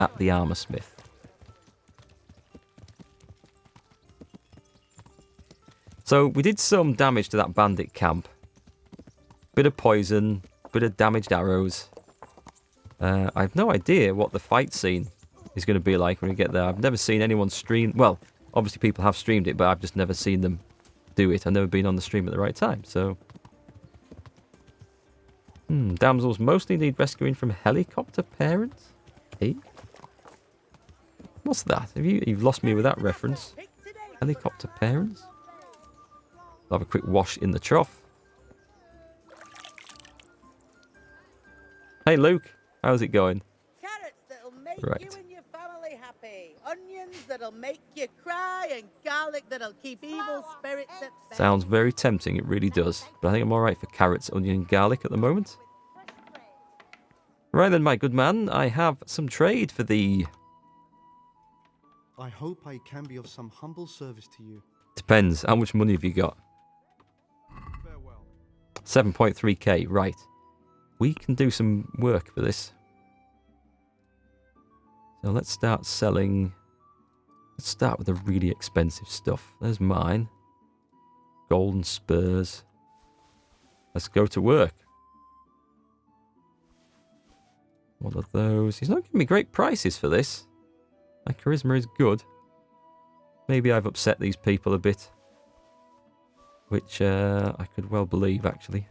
at the armor smith. So we did some damage to that bandit camp. Bit of poison, bit of damaged arrows. I have no idea what the fight scene is going to be like when we get there. I've never seen anyone stream... Well, obviously people have streamed it, but I've just never seen them do it. I've never been on the stream at the right time, so... damsels mostly need rescuing from helicopter parents? Hey? What's that? You've lost me with that reference. Helicopter parents? I'll have a quick wash in the trough. Hey Luke, how's it going? Carrots that'll make Right. you and your family happy. Onions that'll make you cry, and garlic that'll keep evil spirits at bay. Sounds very tempting, it really does. But I think I'm alright for carrots, onion and garlic at the moment. Right then, my good man, I have some trade for thee. I hope I can be of some humble service to you. Depends, how much money have you got? Farewell. 7.3k, right. We can do some work for this. So let's start selling... Let's start with the really expensive stuff. There's mine. Golden spurs. Let's go to work. What are those? He's not giving me great prices for this. My charisma is good. Maybe I've upset these people a bit. Which I could well believe, actually.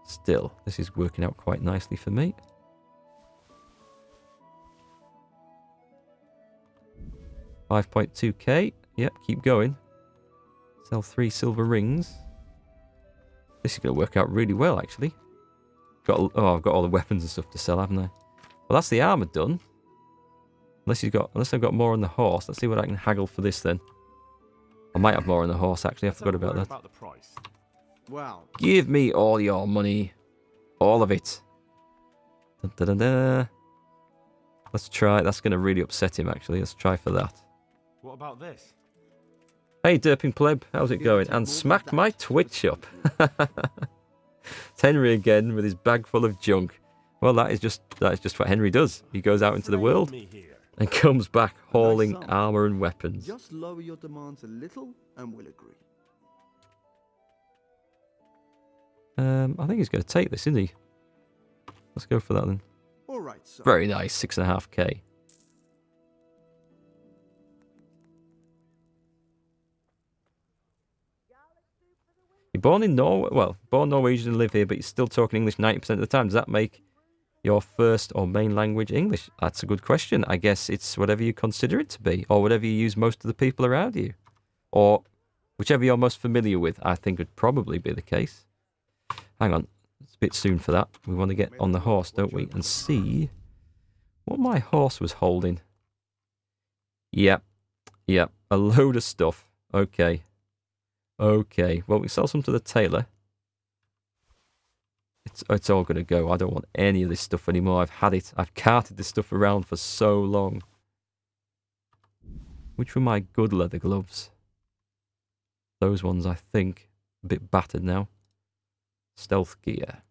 Still, this is working out quite nicely for me. $5.2k. Yep, keep going. Sell 3 silver rings. This is going to work out really well, actually. I've got all the weapons and stuff to sell, haven't I? Well, that's the armor done. Unless I've got more on the horse. Let's see what I can haggle for this then. I might have more on the horse, actually. I forgot about that. About the price. Wow. Give me all your money. All of it. Dun, dun, dun, dun. Let's try. That's going to really upset him, actually. Let's try for that. What about this? Hey, Derping Pleb. How's it going? And smack my Twitch up. It's Henry again with his bag full of junk. Well, that is just what Henry does. He goes out into the world and comes back hauling armor and weapons. Just lower your demands a little and we'll agree. I think he's going to take this, isn't he? Let's go for that then. All right, sir. Very nice, 6.5k. You're born in Norway. Well, born Norwegian and live here, but you're still talking English 90% of the time. Does that make your first or main language English? That's a good question. I guess it's whatever you consider it to be, or whatever you use most of the people around you, or whichever you're most familiar with. I think would probably be the case. Hang on, it's a bit soon for that. We want to get on the horse, don't we? And see what my horse was holding. Yep, a load of stuff. Okay. Well, we sell some to the tailor. It's all going to go. I don't want any of this stuff anymore. I've had it. I've carted this stuff around for so long. Which were my good leather gloves? Those ones, I think. A bit battered now. Stealth gear.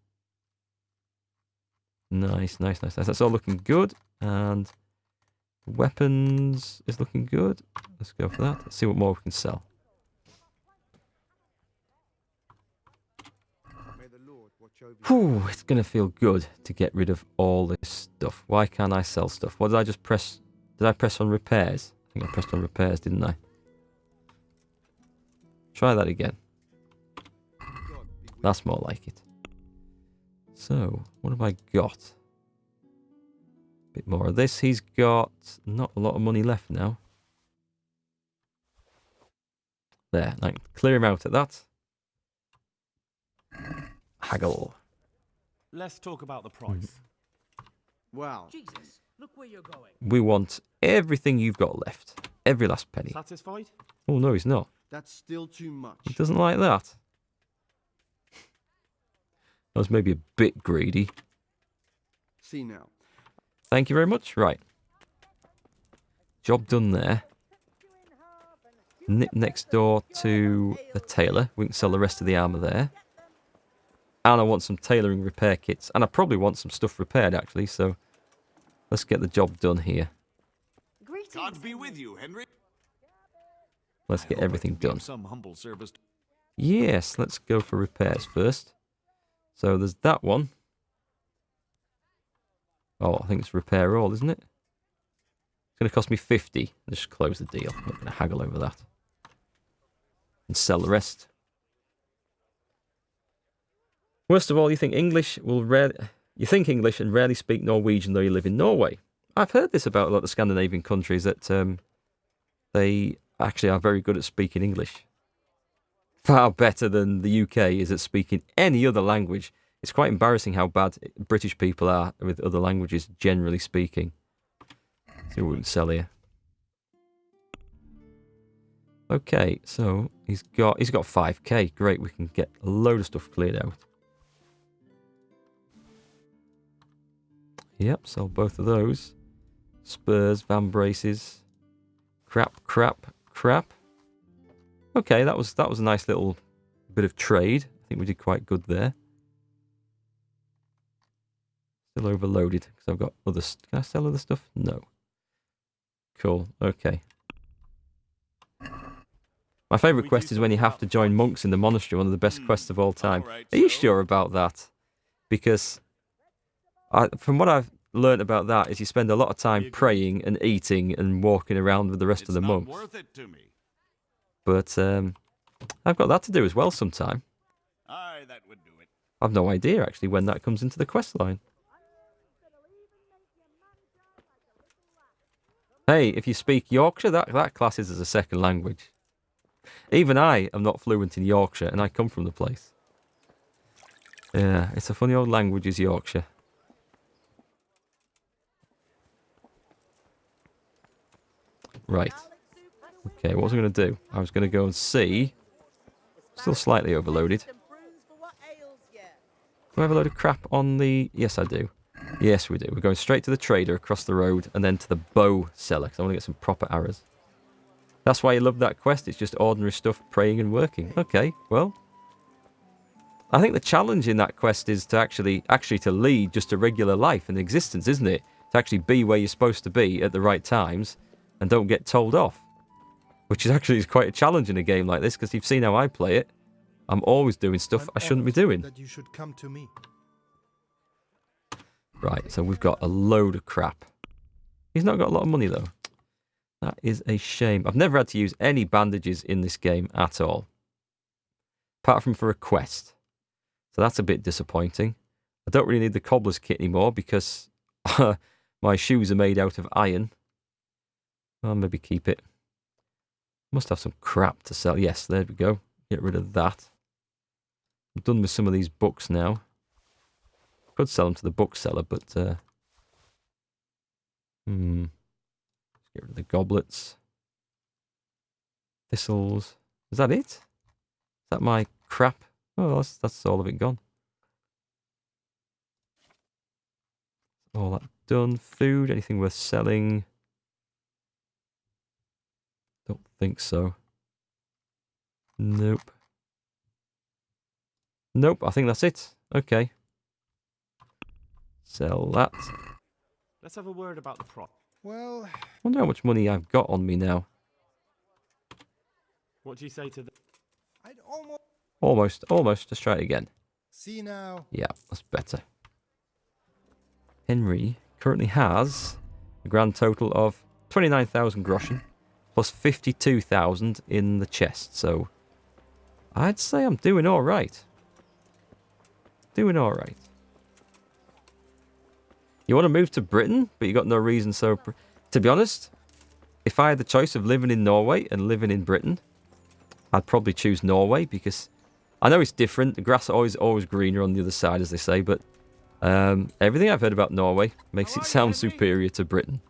Nice. That's all looking good. And weapons is looking good. Let's go for that. Let's see what more we can sell. Whew, it's going to feel good to get rid of all this stuff. Why can't I sell stuff? What did I just press? Did I press on repairs? I think I pressed on repairs, didn't I? Try that again. That's more like it. So, what have I got? Bit more of this. He's got not a lot of money left now. There, I can clear him out at that. Haggle. Let's talk about the price. Wow. Jesus, look where you're going. We want everything you've got left. Every last penny. Satisfied? Oh, no, he's not. That's still too much. He doesn't like that. That was maybe a bit greedy. See now. Thank you very much. Right. Job done there. Nip next door to the tailor. We can sell the rest of the armour there. And I want some tailoring repair kits. And I probably want some stuff repaired, actually. So let's get the job done here. God be with you, Henry. Let's get everything done. Some humble service. Yes, let's go for repairs first. So there's that one. Oh, I think it's repair all, isn't it? It's going to cost me 50. Just close the deal. I'm not going to haggle over that. And sell the rest. Worst of all, you think English and rarely speak Norwegian though you live in Norway. I've heard this about a lot of the Scandinavian countries that they actually are very good at speaking English. Far better than the UK is at speaking any other language. It's quite embarrassing how bad British people are with other languages, generally speaking. See what we can sell here. Okay, so he's got 5k. Great, we can get a load of stuff cleared out. Yep, sell both of those. Spurs, van braces. Crap. Okay, that was a nice little bit of trade. I think we did quite good there. Still overloaded because I've got other. Can I sell other stuff? No. Cool. Okay. My favourite quest is when you have to join monks in the monastery. One of the best quests of all time. Are you sure about that? Because from what I've learned about that is you spend a lot of time praying and eating and walking around with the rest of the monks. Worth it to me. But I've got that to do as well sometime. Aye, that would do it. I've no idea actually when that comes into the quest line. Hey, if you speak Yorkshire, that classes as a second language. Even I am not fluent in Yorkshire, and I come from the place. Yeah, it's a funny old language, is Yorkshire. Right. Okay, what was I going to do? I was going to go and see. Still slightly overloaded. Do I have a load of crap on the... Yes, I do. Yes, we do. We're going straight to the trader across the road and then to the bow seller because I want to get some proper arrows. That's why you love that quest. It's just ordinary stuff, praying and working. Okay, well. I think the challenge in that quest is to actually to lead just a regular life and existence, isn't it? To actually be where you're supposed to be at the right times and don't get told off. Which is quite a challenge in a game like this because you've seen how I play it. I'm always doing stuff I shouldn't be doing. That you should come to me. Right, so we've got a load of crap. He's not got a lot of money though. That is a shame. I've never had to use any bandages in this game at all. Apart from for a quest. So that's a bit disappointing. I don't really need the cobbler's kit anymore because my shoes are made out of iron. I'll maybe keep it. Must have some crap to sell. Yes, there we go. Get rid of that. I'm done with some of these books now. Could sell them to the bookseller, but... Get rid of the goblets. Thistles. Is that it? Is that my crap? Oh, that's all of it gone. All that done. Food, anything worth selling? Don't think so. Nope. Nope, I think that's it. Okay. Sell that. Let's have a word about the price. Well, Wonder how much money I've got on me now. What do you say to the... I'd almost... Almost. Let's try it again. See now. Yeah, that's better. Henry currently has a grand total of 29,000 groschen plus 52,000 in the chest. So I'd say I'm doing all right. Doing all right. You want to move to Britain, but you got no reason. So, to be honest, if I had the choice of living in Norway and living in Britain, I'd probably choose Norway because I know it's different. The grass is always greener on the other side, as they say, but everything I've heard about Norway makes it sound superior to Britain.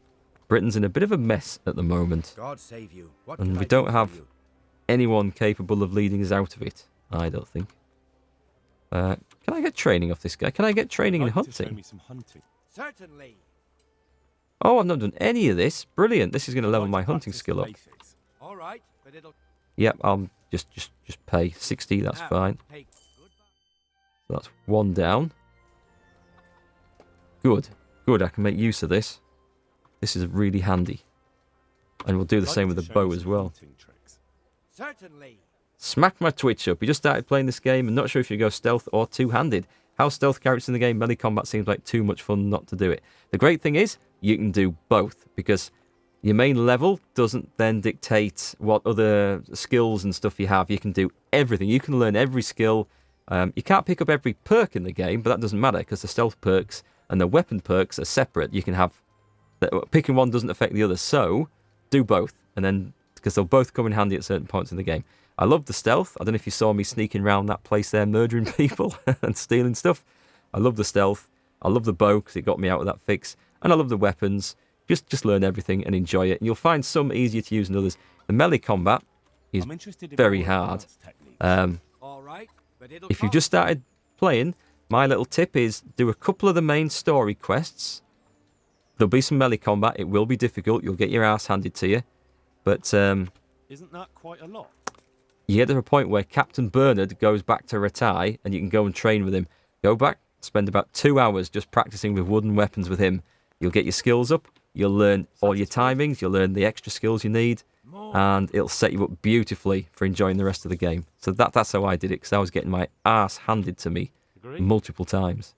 Britain's in a bit of a mess at the moment. God save you. What And can we I don't do for have you? anyone capable of leading us out of it, I don't think. Can I get training off this guy? Can I get training in Like to show hunting? me some hunting. Certainly. Oh, I've not done any of this. Brilliant. This is going to level Like to my hunting practice skill the up. basics. All right, but it'll Yep, I'll just pay 60, that's fine. pay. Goodbye. So that's one down. Good. Good, I can make use of this. This is really handy. And we'll do the same with the bow as well. Certainly. Smack my Twitch up. You just started playing this game and not sure if you go stealth or two-handed. How stealth characters in the game, melee combat seems like too much fun not to do it. The great thing is, you can do both, because your main level doesn't then dictate what other skills and stuff you have. You can do everything. You can learn every skill. You can't pick up every perk in the game, but that doesn't matter, because the stealth perks and the weapon perks are separate. You can have... Picking one doesn't affect the other, so do both, and then because they'll both come in handy at certain points in the game. I love the stealth. I don't know if you saw me sneaking around that place there, murdering people and stealing stuff. I love the stealth. I love the bow because it got me out of that fix, and I love the weapons. Just learn everything and enjoy it. And you'll find some easier to use than others. The melee combat is very hard. All right, but it'll If you've cost just started playing, my little tip is do a couple of the main story quests. There'll be some melee combat. It will be difficult. You'll get your ass handed to you. But Isn't that quite a lot? you get to a point where Captain Bernard goes back to Ratai and you can go and train with him. Go back, spend about 2 hours just practicing with wooden weapons with him. You'll get your skills up. You'll learn all your timings. You'll learn the extra skills you need. And it'll set you up beautifully for enjoying the rest of the game. So that's how I did it, because I was getting my ass handed to me multiple times.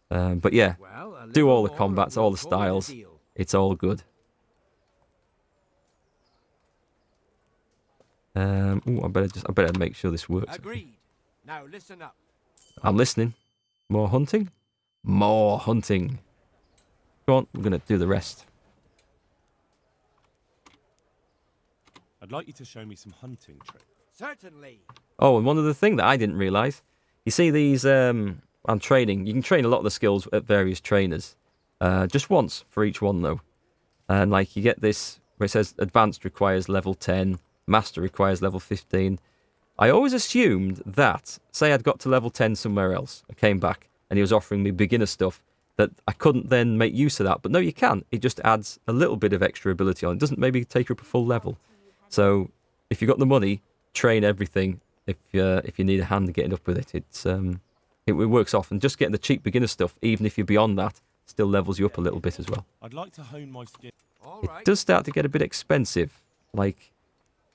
But yeah, well, a do little all the more combats, and all we'll the call it a styles. deal. It's all good. Ooh, I better make sure this works. Agreed. Now listen up. I'm listening. More hunting? More hunting. Go on, we're going to do the rest. I'd like you to show me some hunting tricks. Certainly. Oh, and one other thing that I didn't realise. You see these, I'm training. You can train a lot of the skills at various trainers. Just once for each one, though. And, like, you get this where it says Advanced requires level 10. Master requires level 15. I always assumed that, say I'd got to level 10 somewhere else. I came back and he was offering me beginner stuff, that I couldn't then make use of that. But no, you can. It just adds a little bit of extra ability on. It doesn't maybe take you up a full level. So if you've got the money, train everything. If you need a hand getting up with it, it works off. And just getting the cheap beginner stuff, even if you're beyond that, still levels you up a little bit as well. I'd like to hone my skill. All It right. does start to get a bit expensive, like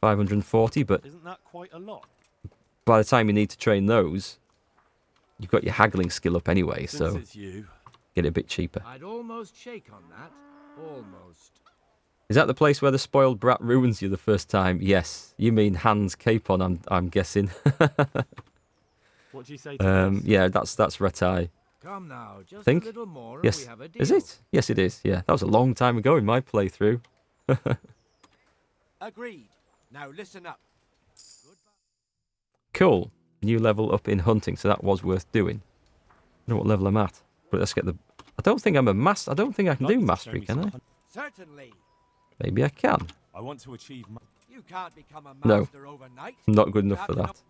540, but Isn't that quite a lot? by the time you need to train those, you've got your haggling skill up anyway, Since so it's you. get it a bit cheaper. I'd almost shake on that. Almost. Is that the place where the spoiled brat ruins you the first time? Yes. You mean Hans Capon, I'm guessing. What do you say to this? Yeah, that's Ratai. Come now, just Think? a little more and Yes. we have a deal. Is it? Yes, it is. Yeah, that was a long time ago in my playthrough. Agreed. Now listen up. Cool. New level up in hunting, so that was worth doing. I don't know what level I'm at, but let's get the... I don't think I'm a master. I don't think I can I'd like do you to show mastery, me can some I? hun- Certainly. Maybe I can. I want to achieve my... You can't become a No. master overnight. I'm not good enough You for have to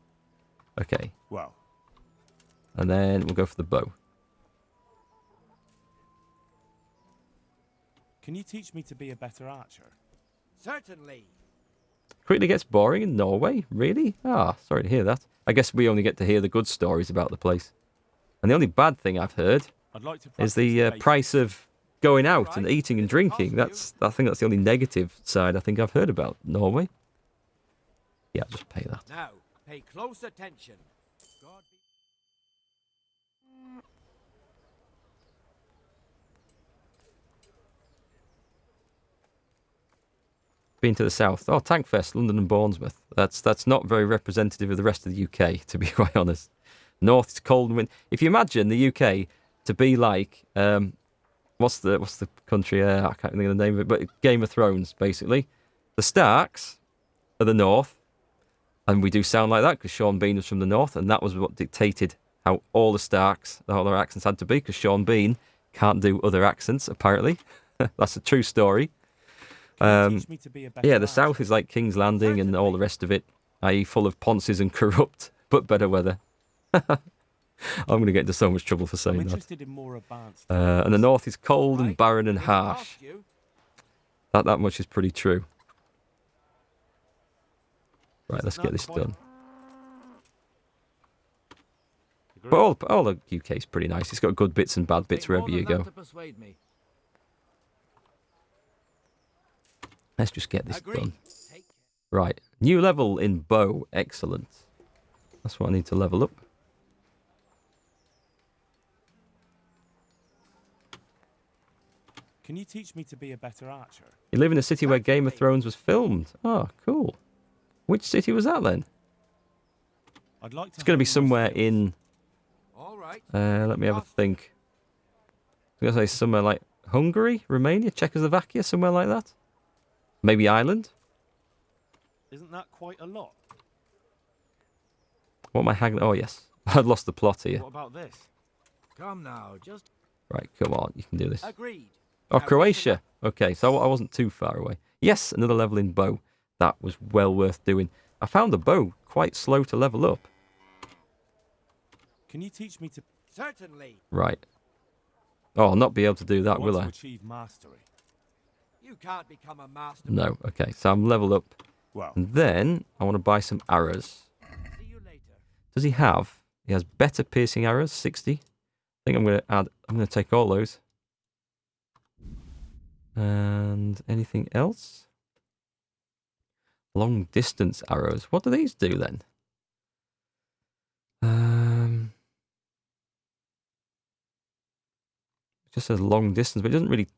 that. Okay. Well, And then we'll go for the bow. can you teach me to be a better archer? Certainly. Quickly gets boring in Norway? Really? Ah, sorry to hear that. I guess we only get to hear the good stories about the place. And the only bad thing I've heard I'd like to is practice the basics. price of going out and Right, eating and it'll cost drinking. you. I think that's the only negative side I think I've heard about Norway. Yeah, I'll just pay that. Now, pay close attention. God be... Been to the south. Oh, Tankfest, London and Bournemouth. That's not very representative of the rest of the UK, to be quite honest. North is cold and wind. If you imagine the UK to be like what's the country? I can't think of the name of it, but Game of Thrones, basically. The Starks are the north, and we do sound like that because Sean Bean was from the north, and that was what dictated how all the Starks, all their accents had to be, because Sean Bean can't do other accents apparently. That's a true story. Can you teach me to be a better Yeah, the archer? south is like King's Landing and all the rest of it, i.e. full of ponces and corrupt, but better weather. I'm going to get into so much trouble for I'm saying that. interested in more advanced... And the north is cold and Right, barren and it'll harsh. cost you. That much is pretty true. Right, Isn't let's get that this quite- done. But all the UK is pretty nice. It's got good bits and bad bits wherever you go. Let's just get this done. Right. New level in bow. Excellent. That's what I need to level up. Can you teach me to be a better archer? You live in a city where Game of Thrones was filmed. Oh, cool. Which city was that then? I'd like to. It's going to be hone my somewhere skills. in... All right. let me have a think. I'm going to say somewhere like Hungary, Romania, Czechoslovakia, somewhere like that. Maybe Ireland. Isn't that quite a lot? What am I haggling? Oh, yes. I'd lost the plot here. What about this? Come now, just Right, come on. You can do this. agreed. Oh, Now, Croatia. Okay, so I wasn't too far away. Yes, another level in bow. That was well worth doing. I found the bow quite slow to level up. Can you teach me to? Certainly. Right. Oh, I'll not be able to do that, I will want I? to achieve mastery. You can't become a master. No. Okay, so I'm level up. Well, And then I want to buy some arrows. See you later. Does he have? He has better piercing arrows, 60. I think I'm going to take all those. And anything else? Long distance arrows. What do these do then? It just says long distance, but it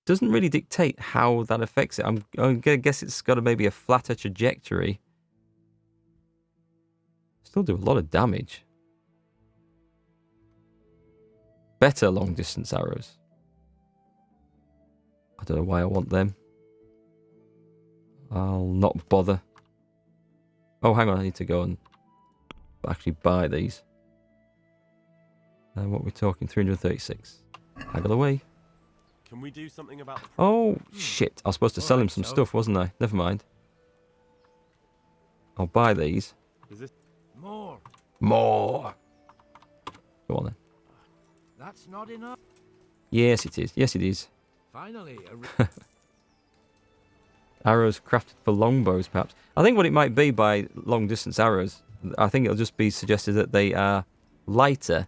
doesn't really dictate how that affects it. I'm gonna guess it's got maybe a flatter trajectory. Still do a lot of damage. Better long distance arrows. I don't know why I want them. I'll not bother. Oh, hang on. I need to go and actually buy these. And what we're talking, 336. Haggle away. can we do something about? Oh, shit. I was supposed to sell him some stuff, wasn't I? Never mind. I'll buy these. Is this? More. More. Go on then. That's not enough. Yes, it is. Yes, it is. Finally, Arrows crafted for longbows, perhaps. I think what it might be by long-distance arrows, I think it'll just be suggested that they are lighter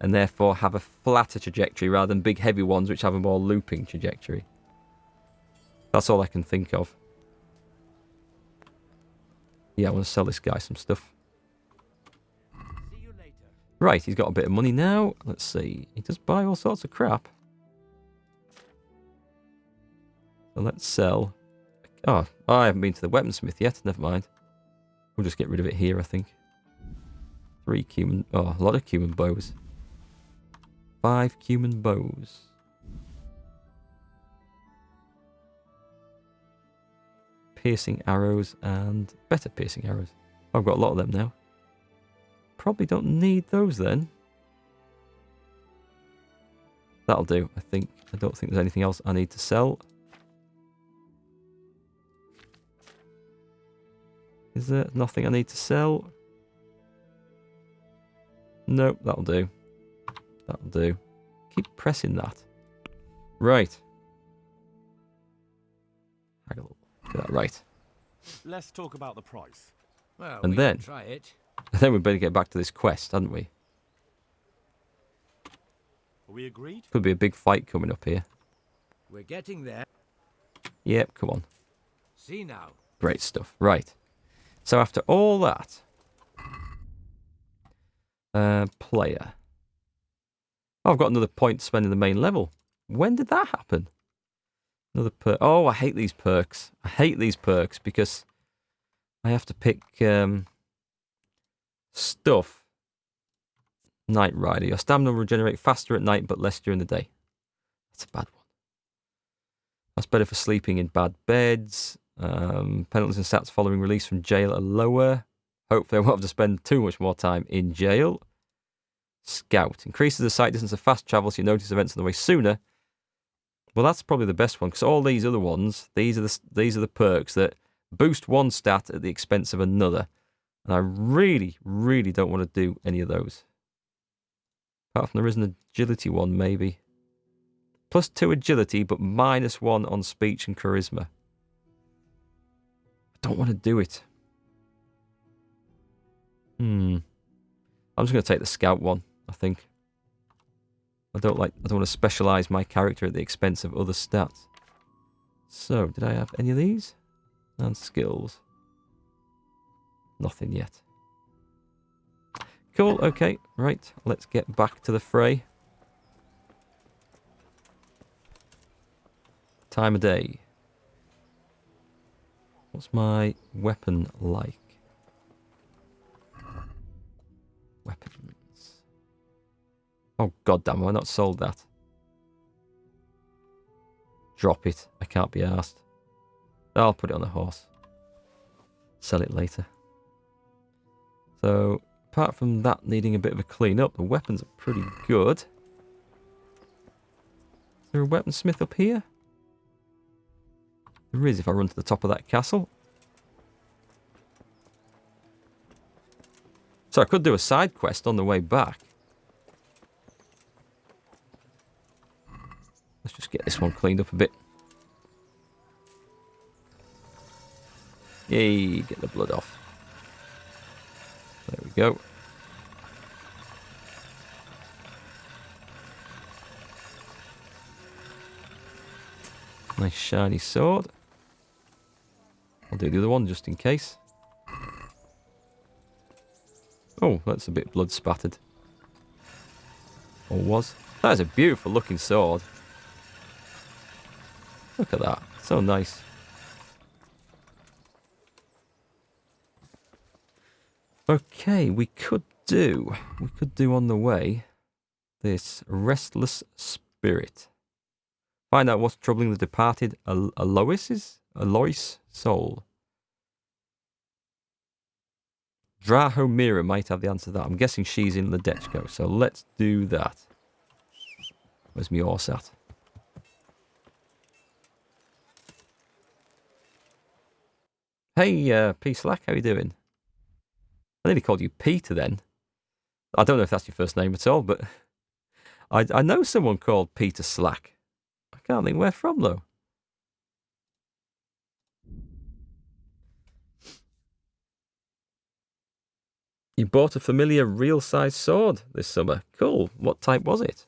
and therefore have a flatter trajectory rather than big, heavy ones which have a more looping trajectory. That's all I can think of. Yeah, I want to sell this guy some stuff. see you later. Right, he's got a bit of money now. Let's see. He does buy all sorts of crap. So let's sell. Oh, I haven't been to the weaponsmith yet. Never mind. We'll just get rid of it here, I think. 3 cumin... Oh, a lot of cumin bows. 5 cumin bows. Piercing arrows and better piercing arrows. I've got a lot of them now. Probably don't need those then. That'll do, I think. I don't think there's anything else I need to sell. Is there nothing I need to sell? Nope, that'll do. That'll do. Keep pressing that. Right. Haggle. Right. Let's talk about the price. Well, And we then- can try it. Then we better get back to this quest, hadn't we? Are we agreed? Could be a big fight coming up here. We're getting there. Yep, come on. See now. Great stuff. Right. So after all that... player. Oh, I've got another point to spend in the main level. When did that happen? Another perk. Oh, I hate these perks. I hate these perks because I have to pick stuff. Night Rider. Your stamina will regenerate faster at night but less during the day. That's a bad one. That's better for sleeping in bad beds. Penalties and stats following release from jail are lower. Hopefully I won't have to spend too much more time in jail. Scout. Increases the sight distance of fast travel so you notice events on the way sooner. Well, that's probably the best one because all these other ones, these are the perks that boost one stat at the expense of another. And I really, really don't want to do any of those. Apart from there is an agility one, maybe. +2 agility, but -1 on speech and charisma. I don't want to do it. I'm just going to take the scout one. I think. I don't want to specialise my character at the expense of other stats. So, did I have any of these? And skills. Nothing yet. Cool, okay, right. Let's get back to the fray. Time of day. What's my weapon like? Weapons. Oh, goddamn, have I not sold that? Drop it. I can't be arsed. I'll put it on a horse. Sell it later. So, apart from that needing a bit of a clean up, the weapons are pretty good. Is there a weaponsmith up here? There is if I run to the top of that castle. So I could do a side quest on the way back. Let's just get this one cleaned up a bit. Yay, get the blood off. There we go. Nice shiny sword. I'll do the other one just in case. Oh, that's a bit blood spattered. Or was. That is a beautiful looking sword. Look at that. So nice. Okay, we could do on the way this restless spirit. Find out what's troubling the departed Alois soul. Drahomira might have the answer to that. I'm guessing she's in Ledechko, so let's do that. Where's my horse at? Hey, P Slack, how you doing? I nearly called you Peter then. I don't know if that's your first name at all, but I know someone called Peter Slack. I can't think where from, though. You bought a familiar real-size sword this summer. Cool. What type was it?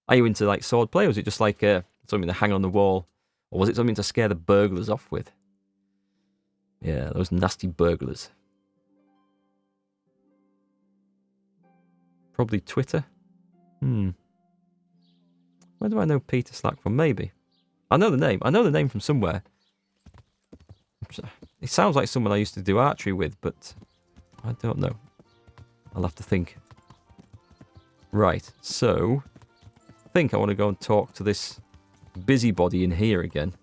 Are you into, like, sword play, or was it just, like, something to hang on the wall? Or was it something to scare the burglars off with? Yeah, those nasty burglars. Probably Twitter. Where do I know Peter Slack from? Maybe. I know the name. I know the name from somewhere. It sounds like someone I used to do archery with, but I don't know. I'll have to think. Right, so I think I want to go and talk to this busybody in here again.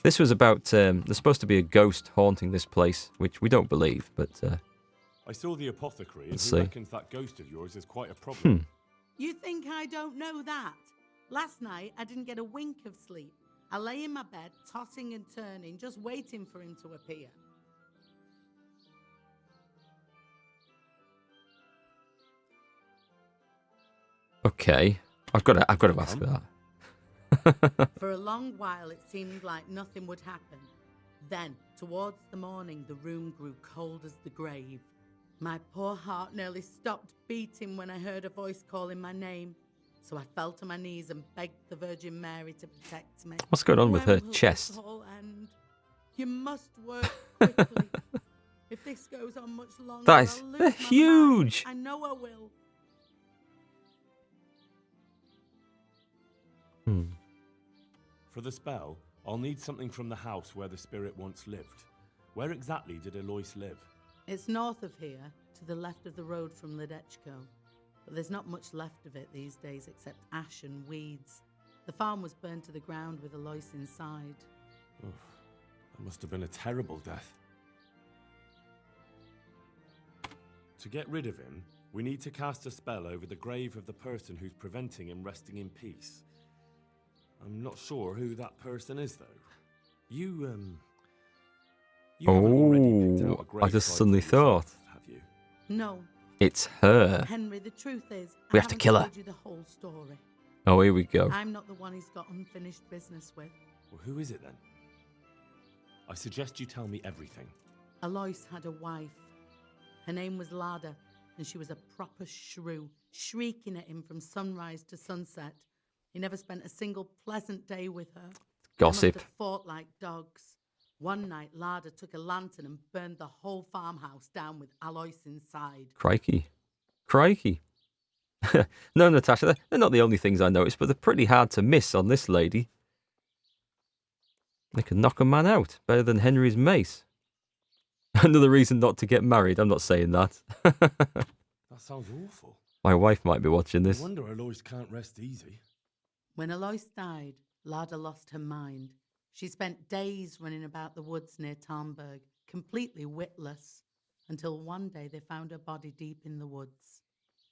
This was about, there's supposed to be a ghost haunting this place, which we don't believe, but... I saw the apothecary, and Let's he see. reckons that ghost of yours is quite a problem. You think I don't know that? Last night, I didn't get a wink of sleep. I lay in my bed, tossing and turning, just waiting for him to appear. Okay, I've got to ask for that. For a long while, it seemed like nothing would happen. Then, towards the morning, the room grew cold as the grave. My poor heart nearly stopped beating when I heard a voice calling my name. So I fell to my knees and begged the Virgin Mary to protect me. What's going on with her When will chest? this all end? You must work quickly. If this goes on much longer, That is- I'll lose they're my huge. mind. I know I will. For the spell, I'll need something from the house where the spirit once lived. Where exactly did Alois live? It's north of here, to the left of the road from Ledechko. But there's not much left of it these days except ash and weeds. The farm was burned to the ground with Alois inside. Oof, that must have been a terrible death. To get rid of him, we need to cast a spell over the grave of the person who's preventing him resting in peace. I'm not sure who that person is, though. You haven't already picked out a grave I just site suddenly for yourself, thought. have you? No, It's her. Henry, the truth is, We I have to haven't kill her. told you the whole story. Oh, here we go. I'm not the one he's got unfinished business with. Well, who is it then? I suggest you tell me everything. Alois had a wife. Her name was Lada, and she was a proper shrew, shrieking at him from sunrise to sunset. He never spent a single pleasant day with her. Gossip. They must have fought like dogs. One night, Larder took a lantern and burned the whole farmhouse down with Alois inside. Crikey. Crikey. No, Natasha, they're not the only things I noticed, but they're pretty hard to miss on this lady. They can knock a man out better than Henry's mace. Another reason not to get married. I'm not saying that. That sounds awful. My wife might be watching this. I wonder Alois can't rest easy. When Alois died, Larder lost her mind. She spent days running about the woods near Tarnberg, completely witless, until one day they found her body deep in the woods.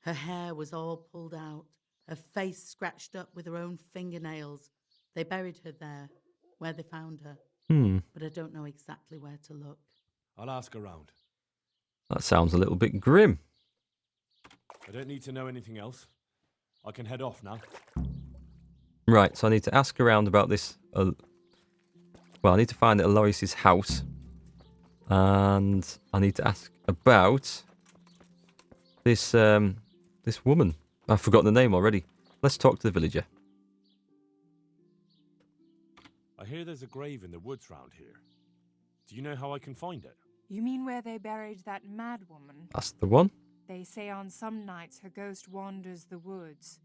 Her hair was all pulled out, her face scratched up with her own fingernails. They buried her there, where they found her. But I don't know exactly where to look. I'll ask around. That sounds a little bit grim. I don't need to know anything else. I can head off now. Right, so I need to ask around about this. Well, I need to find Alois's house. And I need to ask about this this woman. I've forgotten the name already. Let's talk to the villager. I hear there's a grave in the woods round here. Do you know how I can find it? You mean where they buried that mad woman? That's the one. They say on some nights her ghost wanders the woods.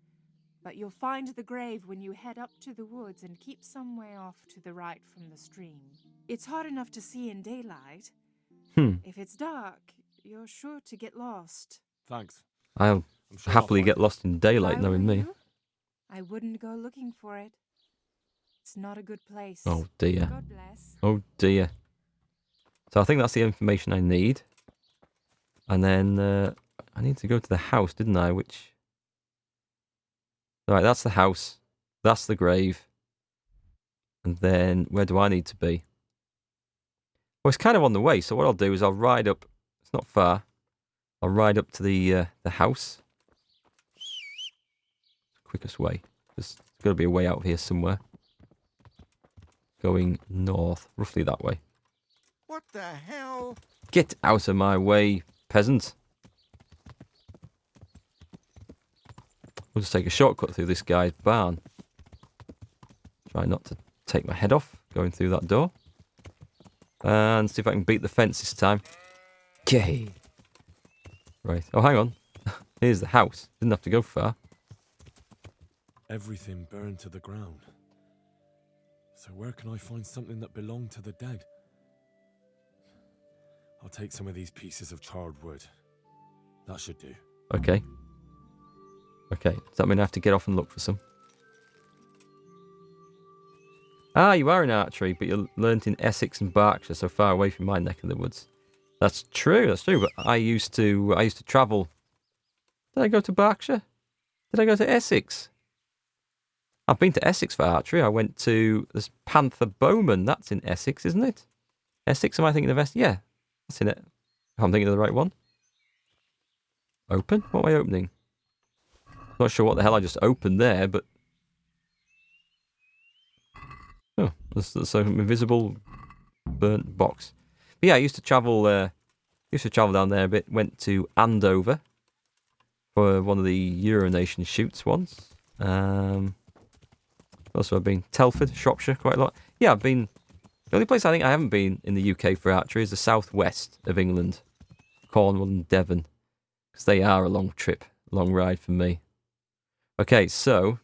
But you'll find the grave when you head up to the woods and keep some way off to the right from the stream. It's hard enough to see in daylight. If it's dark, you're sure to get lost. Thanks. I'll I'm sure happily I'll get find lost in daylight, If I knowing were me. you, I wouldn't go looking for it. It's not a good place. Oh dear. God bless. Oh dear. So I think that's the information I need. And then I need to go to the house, didn't I? Which... Right, that's the house. That's the grave. And then where do I need to be? Well, it's kind of on the way. So what I'll do is I'll ride up. It's not far. I'll ride up to the house. Quickest way. There's got to be a way out of here somewhere. Going north, roughly that way. What the hell? Get out of my way, peasant. We'll just take a shortcut through this guy's barn. Try not to take my head off going through that door. And see if I can beat the fence this time. Okay. Right. Oh, hang on. Here's the house. Didn't have to go far. Everything burned to the ground. So where can I find something that belonged to the dead? I'll take some of these pieces of charred wood. That should do. Okay. Okay. Does that mean I have to get off and look for some? Ah, you are in archery, but you learnt in Essex and Berkshire, so far away from my neck of the woods. That's true, but I used to travel. Did I go to Berkshire? Did I go to Essex? I've been to Essex for archery. I went to this Panther Bowman. That's in Essex, isn't it? Essex, am I thinking of Essex? Yeah, that's in it. I'm thinking of the right one. Open? What am I opening? Not sure what the hell I just opened there, but... Oh, there's an invisible burnt box. But yeah, I used to travel down there a bit. Went to Andover for one of the Euronation shoots once. Also I've been Telford, Shropshire, quite a lot. Yeah, I've been... The only place I think I haven't been in the UK for archery is the southwest of England. Cornwall and Devon. Because they are a long trip, long ride for me. Okay, so